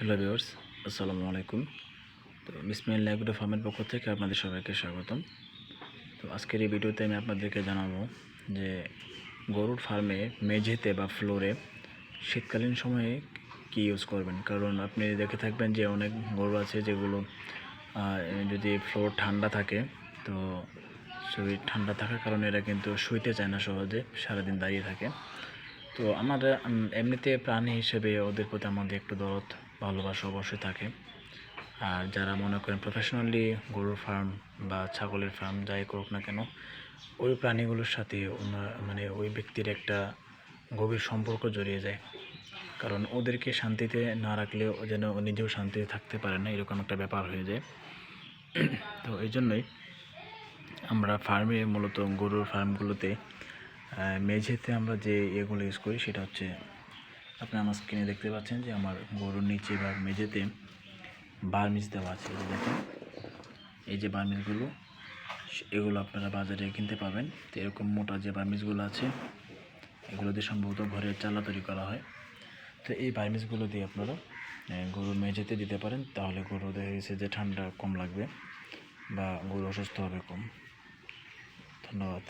Hello viewers, আসসালামু আলাইকুম। তো বিসমিল্লাহ এগ্রো ফার্মের পক্ষ থেকে আপনাদের সবাইকে স্বাগতম। তো আজকের এই ভিডিওতে আমি আপনাদেরকে জানাবো যে গরুর ফার্মে মেঝেতে বা ফ্লোরে শীতকালীন সময়ে কী ইউজ করবেন। কারণ আপনি দেখে থাকবেন যে অনেক গরু আছে যেগুলো যদি ফ্লোর ঠান্ডা থাকে, তো শরীর ঠান্ডা থাকার কারণে এরা কিন্তু শুইতে চায় না, সহজে সারাদিন দাঁড়িয়ে থাকে। তো আমাদের এমনিতে প্রাণী হিসেবে ওদের প্রতি আমাদের একটু দরদ ভালোবাসা অবশ্যই থাকে। আর যারা মনে করেন প্রফেশনালি গরুর ফার্ম বা ছাগলের ফার্ম যাই করুক না কেন, ওই প্রাণীগুলোর সাথে ওই ব্যক্তির একটা গভীর সম্পর্ক জড়িয়ে যায়। কারণ ওদেরকে শান্তিতে না রাখলে ও যেন ও নিজেও শান্তিতে থাকতে পারে না, এরকম একটা ব্যাপার হয়ে যায়। তো এই জন্যই আমরা ফার্মে মূলত গরুর ফার্মগুলোতে মেঝেতে আমরা যে এগুলো ইউজ করি সেটা হচ্ছে, আপনি আমার স্ক্রিনে দেখতে পাচ্ছেন যে আমার গরুর নিচে বা মেঝেতে বার্মিজ দেওয়া আছে। দেখেন, এই যে বার্মিজগুলো, এগুলো আপনারা বাজারে কিনতে পাবেন। তো এরকম মোটা যে বার্মিজগুলো আছে, এগুলো দিয়ে সম্ভবত ঘরের চালা তৈরি করা হয়। তো এই বার্মিজগুলো দিয়ে আপনারা গরুর মেঝেতে দিতে পারেন, তাহলে গরু দেখা গেছে যে ঠান্ডা কম লাগবে বা গরু অসুস্থ হবে কম। ধন্যবাদ।